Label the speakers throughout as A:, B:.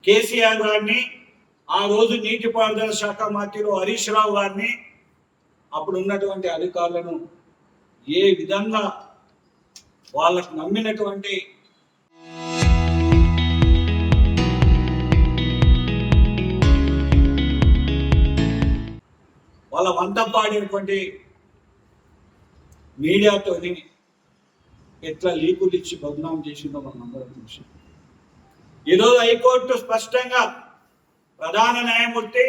A: కేసీఆర్ గారిని, ఆ రోజు నీటిపారుదల శాఖ మంత్రిలో హరీష్ రావు గారిని, అప్పుడు ఉన్నటువంటి అధికారులను ఏ విధంగా వాళ్ళకు నమ్మినటువంటి వాళ్ళ వంట పాడేటువంటి మీడియాతోని ఎట్లా లీకులు ఇచ్చి బదనాం చేసిందో మనం అందరం చూసాం. ఈరోజు హైకోర్టు స్పష్టంగా ప్రధాన న్యాయమూర్తి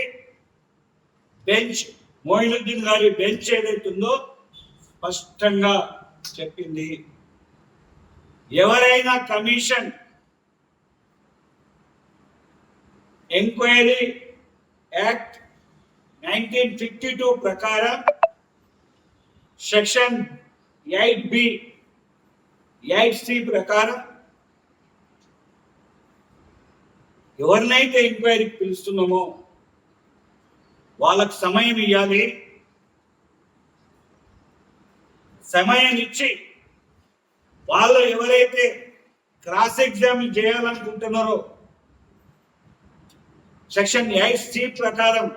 A: బెంచ్, మొయినుద్దీన్ గారి బెంచ్ ఏదైతుందో స్పష్టంగా చెప్పింది, ఎవరైనా కమిషన్ ఎంక్వైరీ యాక్ట్ 1952 ప్రకారం సెక్షన్ 8B 8C ప్రకారం ఎవరినైతే ఎంక్వైరీకి పిలుస్తున్నామో వాళ్ళకు సమయం ఇవ్వాలి. సమయం ఇచ్చి వాళ్ళు ఎవరైతే క్రాస్ ఎగ్జామిన్ చేయాలనుకుంటున్నారో సెక్షన్ 8C ప్రకారం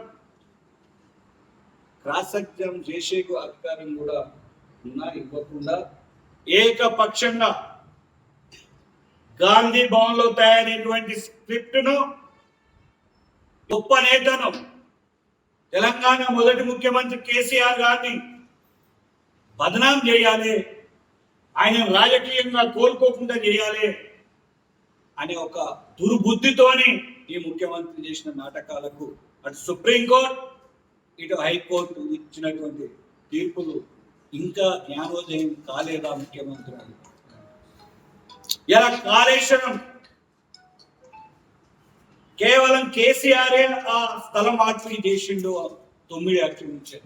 A: క్రాస్ ఎగ్జామ్ చేసే అధికారం కూడా ఇవ్వకుండా ఏకపక్షంగా గాంధీ భవన్ లో తయారైనటువంటి స్క్రిప్ట్ ను గొప్ప నేతను తెలంగాణ మొదటి ముఖ్యమంత్రి కేసీఆర్ గారిని బదనాం చేయాలి, ఆయన రాజకీయంగా కోలుకోకుండా చేయాలి అనే ఒక దుర్బుద్ధితోని ఈ ముఖ్యమంత్రి చేసిన నాటకాలకు అటు సుప్రీంకోర్టు ఇటు హైకోర్టు ఇచ్చినటువంటి తీర్పులు ఇంకా జ్ఞానోదయం కాలేదా ముఖ్యమంత్రి? ఇలా కాళేశ్వరం కేవలం కేసీఆరే ఆ స్థల మార్పిడి చేసిండు 9 అక్షరం నుంచి.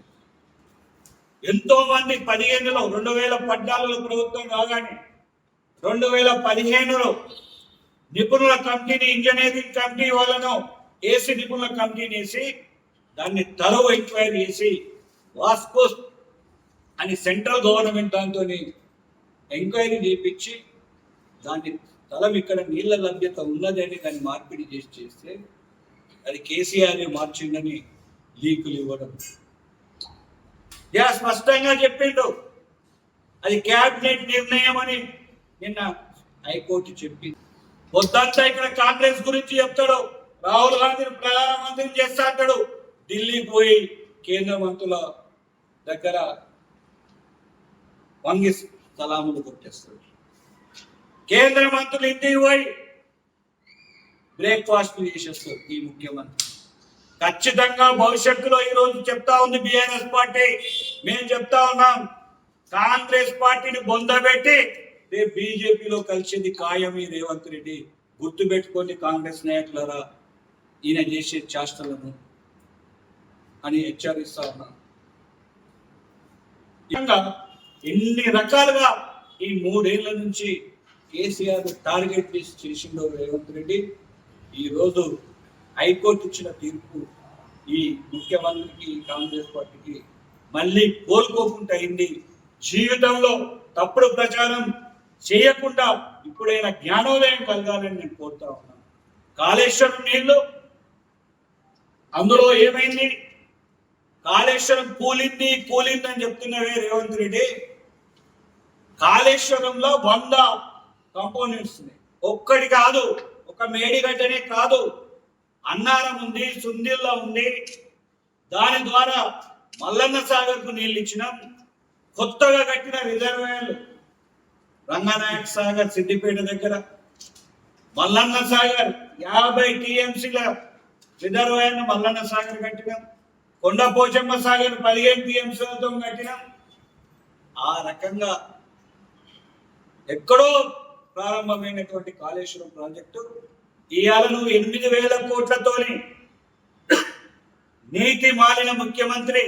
A: ఎంతో మంది 15లో 2014లో ప్రభుత్వం రాగానే 2015లో నిపుణుల కమిటీని, ఇంజనీరింగ్ కమిటీ వాళ్ళను ఏసీ నిపుణుల కమిటీని వేసి దాన్ని తరవ ఎంక్వైరీ చేసి వాస్కో అని సెంట్రల్ గవర్నమెంట్ దాంతో ఎంక్వైరీ చేయించి దాన్ని స్థలం ఇక్కడ నీళ్ల లభ్యత ఉన్నదని దాన్ని మార్పిడి చేస్తే అది కేసీఆర్ మార్చిందని లీకులు ఇవ్వడం. స్పష్టంగా చెప్పిండు అది క్యాబినెట్ నిర్ణయం అని నిన్న హైకోర్టు చెప్పింది. పొద్దంతా ఇక్కడ కాంగ్రెస్ గురించి చెప్తాడు, రాహుల్ గాంధీని ప్రధానమంత్రిని చేస్తా అంటాడు, ఢిల్లీ పోయి కేంద్ర మంత్రుల దగ్గర వంగి సలాములు కొట్టేస్తాడు. కేంద్ర మంత్రులు ఇంటికి పోయి బ్రేక్ఫాస్ట్ చేసేస్తారు ఈ ముఖ్యమంత్రి. ఖచ్చితంగా భవిష్యత్తులో ఈ రోజు చెప్తా ఉంది బీఆర్ఎస్ పార్టీ, మేము చెప్తా ఉన్నాం, కాంగ్రెస్ పార్టీని బొందబెట్టి రేపు బీజేపీలో కలిసింది ఖాయమీ రేవంత్ రెడ్డి. గుర్తుపెట్టుకోండి కాంగ్రెస్ నాయకులరా ఈయన చేసే చేష్టలను అని హెచ్చరిస్తా ఉన్నాం. ఎన్ని రకాలుగా ఈ 3 ఏళ్ల నుంచి కేసీఆర్ టార్గెట్ చేసిండో రేవంత్ రెడ్డి, ఈరోజు హైకోర్టు ఇచ్చిన తీర్పు ఈ ముఖ్యమంత్రికి, కాంగ్రెస్ పార్టీకి మళ్ళీ కోలుకోకుండా అయింది. జీవితంలో తప్పుడు ప్రచారం చేయకుండా ఇప్పుడైనా జ్ఞానోదయం కలగాలని నేను కోరుతా ఉన్నాను. కాళేశ్వరం నీళ్లు అందులో ఏమైంది? కాళేశ్వరం కూలిందని చెప్తున్నవే రేవంత్ రెడ్డి. కాళేశ్వరంలో 100 కాంపోనెంట్స్ ఉన్నాయి. ఒక్కటి కాదు, ఒక మేడిగడ్డనే కాదు, అన్నారం ఉంది, సుందిల్ల ఉంది. దాని ద్వారా మల్లన్న సాగర్ కు నీళ్ళు ఇచ్చినాం. కొత్తగా కట్టిన రిజర్వాయర్లు రంగనాయక సాగర్ సిద్దిపేట దగ్గర, మల్లన్న సాగర్ 50 TMCల రిజర్వాయర్ను మల్లన్న సాగర్ కట్టినాం. కొండపోచమ్మ సాగర్ 15 TMCలతో కట్టినాం. ఆ రకంగా ఎక్కడో ప్రారంభమైనటువంటి కాళేశ్వరం ప్రాజెక్టు ఇవాళ 8,000 కోట్లతోని నీతి మాలిన ముఖ్యమంత్రి,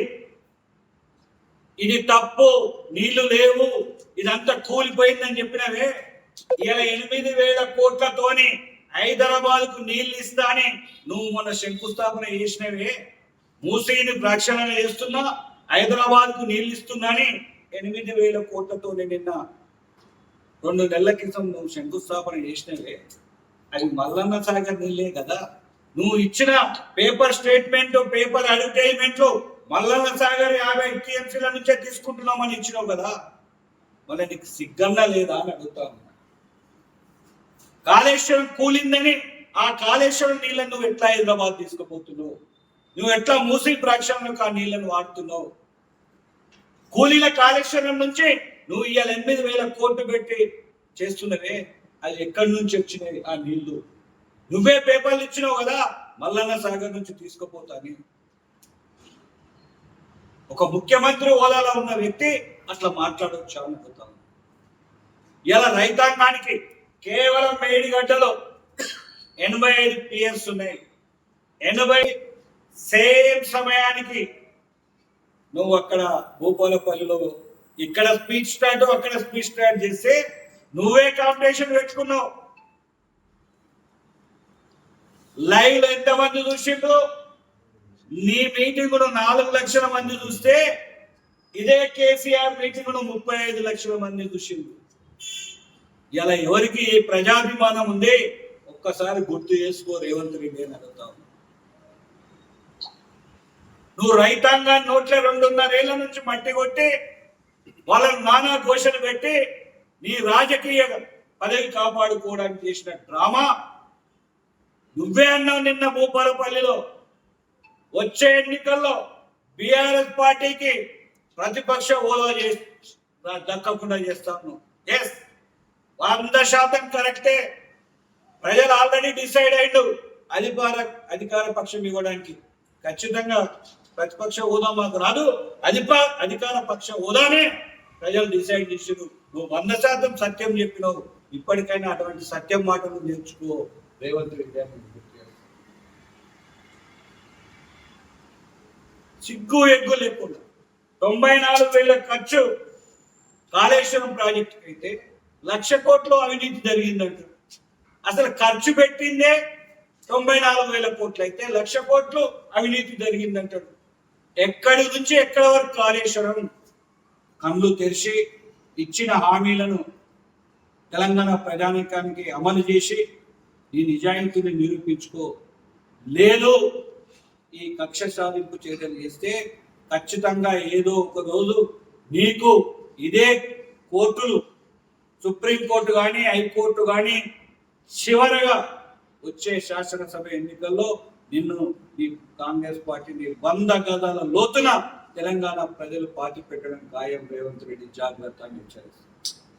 A: ఇది తప్పు, నీళ్లు లేవు, ఇదంతా కూలిపోయిందని చెప్పినవే. ఇవాళ 8,000 కోట్లతోని హైదరాబాద్ కు నీళ్లు ఇస్తా అని నువ్వు మొన్న శంకుస్థాపన చేసినవే. మూసీని ప్రక్షాళన చేస్తున్నా, హైదరాబాద్ కు నీళ్లు ఇస్తుందని 8,000 కోట్లతో నిన్న 2 నెలల క్రితం నువ్వు శంకుస్థాపన చేసినవే. అది మల్లన్న సాగర్ నీళ్ళే కదా. నువ్వు ఇచ్చిన పేపర్ స్టేట్మెంట్, పేపర్ అడ్వర్టైజ్మెంట్లు మల్లన్న సాగర్ 50 టీఎంసీల నుంచే తీసుకుంటున్నామని ఇచ్చినావు కదా, మళ్ళీ నీకు సిగ్గన్నా లేదా అని అడుగుతాను. కాళేశ్వరం కూలిందని ఆ కాళేశ్వరం నీళ్ళని నువ్వు ఎట్లా హైదరాబాద్ తీసుకుపోతున్నావు? నువ్వు ఎట్లా మూసీ ప్రాక్షణకు ఆ నీళ్లను వాడుతున్నావు? కూలీల కాళేశ్వరం నుంచి నువ్వు ఇవాళ 8,000 కోట్లు పెట్టి చేస్తున్నవే, అది ఎక్కడి నుంచి వచ్చినాయి ఆ నీళ్లు? నువ్వే పేపర్లు ఇచ్చినావు కదా మల్లన్న సాగర్ నుంచి తీసుకుపోతాని. ఒక ముఖ్యమంత్రి హోదాలో ఉన్న వ్యక్తి అట్లా మాట్లాడవచ్చు అనుకుంటాను. ఇలా రైతాంగానికి కేవలం మేడిగడ్డలో 85 పియర్స్ ఉన్నాయి. 80 సేమ్ సమయానికి నువ్వు అక్కడ భూపాలపల్లిలో ఇక్కడ స్పీచ్ స్టార్ట్ అక్కడ స్పీచ్ స్టార్ట్ చేస్తే నువ్వే కాంపిటీషన్ పెట్టుకున్నావు. లైవ్ లో ఎంతమంది చూసిండ్రు? నీ మీటింగ్ 4 లక్షల మంది చూస్తే ఇదే కేసీఆర్ మీటింగ్ 35 లక్షల మంది చూసిండ్రు. ఇలా ఎవరికి ప్రజాభిమానం ఉంది ఒక్కసారి గుర్తు చేసుకో రేవంత్ రెడ్డి అని అడుగుతావు. నువ్వు రైతాంగాన్ని నోట్ల 2.5 ఏళ్ల నుంచి మట్టి కొట్టి వాళ్ళని నానా ఘోషలు పెట్టి నీ రాజకీయ పదవి కాపాడుకోవడానికి చేసిన డ్రామా నువ్వే అన్నావు. నిన్న భూపాలపల్లిలో వచ్చే ఎన్నికల్లో బీఆర్ఎస్ పార్టీకి ప్రతిపక్ష హోదా దక్కకుండా చేస్తాను. ఎస్, 100% కరెక్టే. ప్రజలు ఆల్రెడీ డిసైడ్ అయ్యిండు అధికార పక్షం ఇవ్వడానికి. ఖచ్చితంగా ప్రతిపక్ష హోదా మాకు రాదు, అధికార పక్ష హోదానే ప్రజలు డిసైడ్ చేసారు. నువ్వు 100% సత్యం చెప్పినావు. ఇప్పటికైనా అటువంటి సత్యం మాటలు నేర్చుకో రేవంత్ రెడ్డి. సిగ్గు ఎగ్గు లేకుండా 94,000 ఖర్చు కాళేశ్వరం ప్రాజెక్టుకి అయితే 1,00,000 కోట్లు అవినీతి జరిగిందంట. అసలు ఖర్చు పెట్టిందే 94,000 కోట్లు అయితే 1,00,000 కోట్లు అవినీతి జరిగిందంటాడు. ఎక్కడి నుంచి ఎక్కడి వరకు కాళేశ్వరం? కళ్ళు తెరిచి ఇచ్చిన హామీలను తెలంగాణ ప్రజానీకానికి అమలు చేసి ఈ నిజాయితీని నిరూపించుకో. లేదు ఈ కక్ష సాధింపు చర్యలు చేస్తే ఖచ్చితంగా ఏదో ఒక రోజు నీకు ఇదే కోర్టులు, సుప్రీంకోర్టు కానీ హైకోర్టు కానీ చివరగా వచ్చే శాసనసభ ఎన్నికల్లో నిన్ను ఈ కాంగ్రెస్ పార్టీని 100 గజాల లోతున తెలంగాణ ప్రజలు పాతి పెట్టడం ఖాయం. రేవంత్ రెడ్డి జాగ్రత్త అని హెచ్చరిస్తారు.